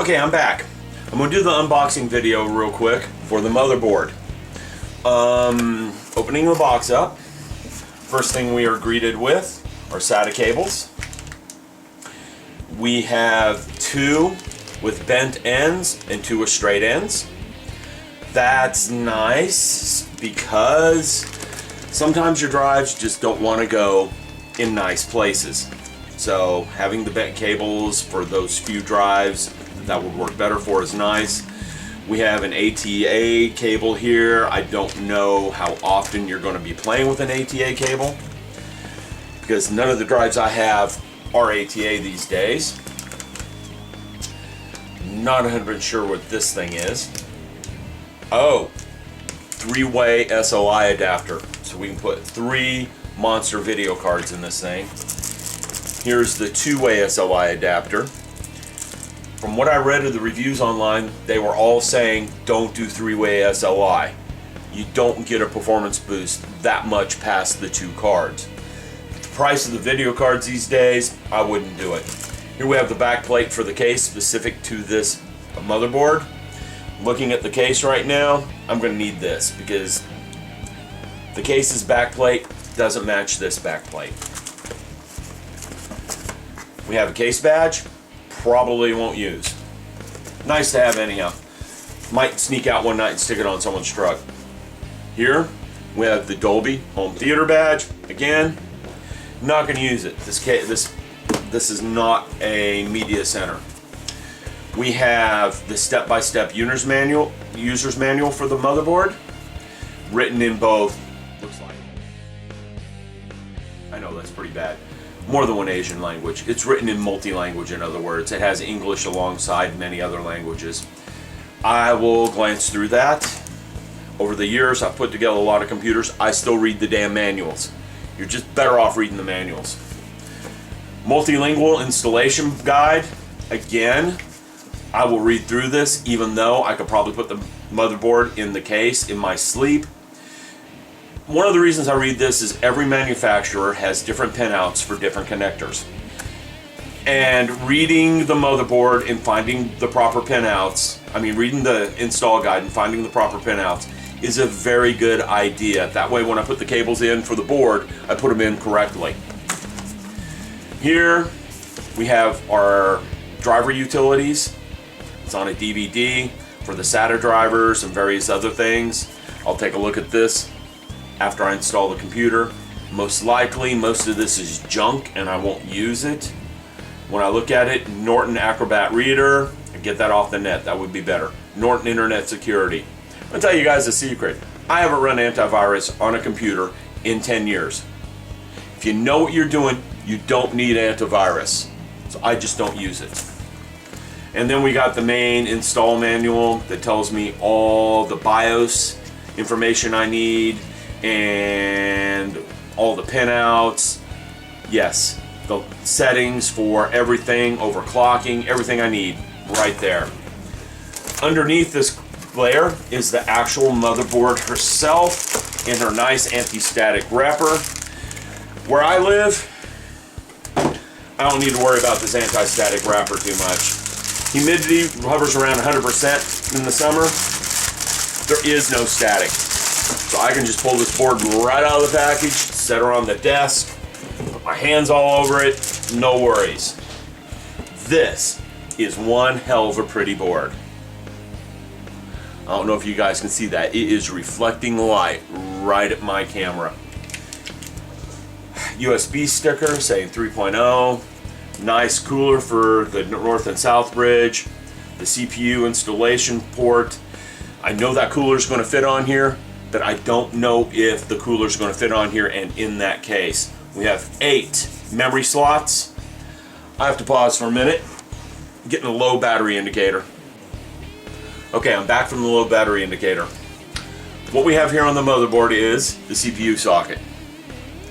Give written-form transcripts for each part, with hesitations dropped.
Okay, I'm back. I'm going to do the unboxing video real quick for the motherboard. Opening the box up. First thing we are greeted with are SATA cables. We have two with bent ends and two with straight ends. That's nice because sometimes your drives just don't want to go in nice places. So having the bent cables for those few drives that would work better for is nice. We have an ATA cable here. I don't know how often you're going to be playing with an ATA cable because none of the drives I have are ATA these days. Not 100% sure what this thing is. Oh, three-way SOI adapter. So we can put 3 monster video cards in this thing. Here's the two-way SOI adapter. From what I read of the reviews online, they were all saying don't do 3-way SOI. You don't get a performance boost that much past the 2 cards. But the price of the video cards these days, I wouldn't do it. Here we have the back plate for the case specific to this motherboard. Looking at the case right now, I'm going to need this because the case's back plate doesn't match this back plate. We have a case badge. Probably won't use. Nice to have anyhow. Might sneak out one night and stick it on someone's truck. Here we have the Dolby home theater badge. Again, not going to use it. This is not a media center. We have the step-by-step user's manual for the motherboard, written in both. Looks like. I know that's pretty bad. More than one Asian language. It's written in multi-language, in other words. It has English alongside many other languages. I will glance through that. Over the years, I've put together a lot of computers. I still read the damn manuals. You're just better off reading the manuals. Multilingual installation guide. Again, I will read through this, even though I could probably put the motherboard in the case in my sleep. One of the reasons I read this is every manufacturer has different pinouts for different connectors. And reading the motherboard and finding the proper pinouts, reading the install guide and finding the proper pinouts is a very good idea. That way when I put the cables in for the board, I put them in correctly. Here we have our driver utilities. It's on a DVD for the SATA drivers and various other things. I'll take a look at this after I install the computer. Most likely, most of this is junk and I won't use it. When I look at it, Norton Acrobat Reader, get that off the net, that would be better. Norton Internet Security. I'll tell you guys a secret. I haven't run antivirus on a computer in 10 years. If you know what you're doing, you don't need antivirus. So I just don't use it. And then we got the main install manual that tells me all the BIOS information I need and all the pinouts. Yes, the settings for everything, overclocking, everything I need right there. Underneath this layer is the actual motherboard herself in her nice anti-static wrapper. Where I live, I don't need to worry about this anti-static wrapper too much. Humidity hovers around 100% in the summer. There is no static. So I can just pull this board right out of the package, set her on the desk, put my hands all over it, no worries. This is one hell of a pretty board. I don't know if you guys can see that. It is reflecting light right at my camera. USB sticker saying 3.0. Nice cooler for the north and south bridge. The CPU installation port. I know that cooler is going to fit on here, but I don't know if the cooler is going to fit on here and in that case. We have 8 memory slots. I have to pause for a minute. I'm getting a low battery indicator. Okay, I'm back from the low battery indicator. What we have here on the motherboard is the CPU socket.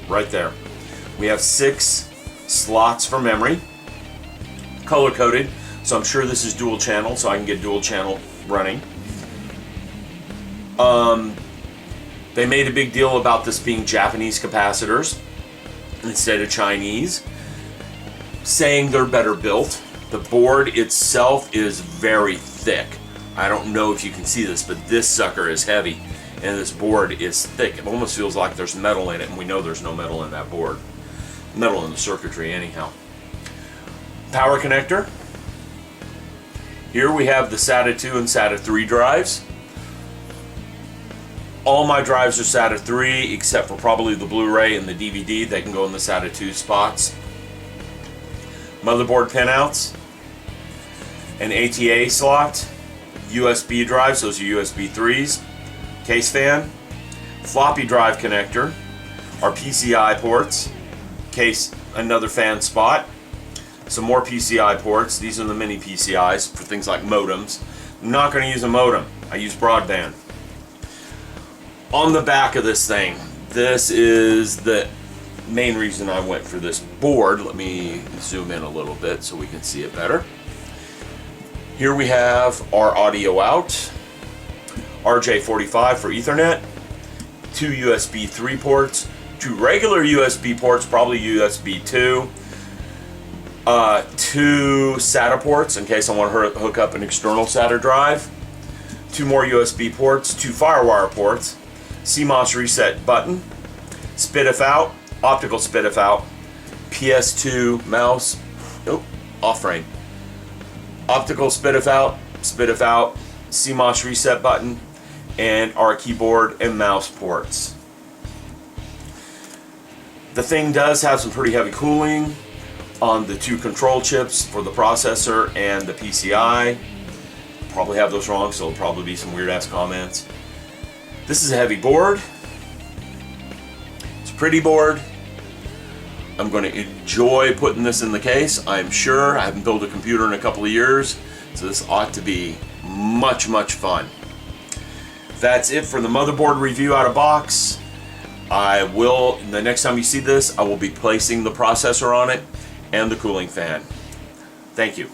Right there. We have 6 slots for memory. Color coded, so I'm sure this is dual channel, so I can get dual channel running. They made a big deal about this being Japanese capacitors instead of Chinese, saying they're better built. The board itself is very thick. I don't know if you can see this, but this sucker is heavy and this board is thick. It almost feels like there's metal in it, and we know there's no metal in that board. Metal in the circuitry anyhow. Power connector. Here we have the SATA 2 and SATA 3 drives. All my drives are SATA 3 except for probably the Blu-ray and the DVD. They can go in the SATA 2 spots. Motherboard pinouts. An ATA slot. USB drives, those are USB 3s. Case fan. Floppy drive connector. Our PCI ports. Case, another fan spot. Some more PCI ports. These are the mini PCIs for things like modems. I'm not going to use a modem. I use broadband. On the back of this thing, this is the main reason I went for this board. Let me zoom in a little bit so we can see it better. Here we have our audio out, RJ45 for Ethernet, 2 USB 3 ports, 2 regular USB ports, probably USB 2, 2 SATA ports in case I want to hook up an external SATA drive, 2 more USB ports, 2 FireWire ports, CMOS reset button, SPDIF out, optical SPDIF out, PS2 mouse, off frame, optical SPDIF out, CMOS reset button, and our keyboard and mouse ports. The thing does have some pretty heavy cooling on the 2 control chips for the processor and the PCI. Probably have those wrong, so there'll probably be some weird ass comments. This is a heavy board. It's a pretty board. I'm going to enjoy putting this in the case, I'm sure. I haven't built a computer in a couple of years, so this ought to be much, much fun. That's it for the motherboard review out of box. The next time you see this, I will be placing the processor on it and the cooling fan. Thank you.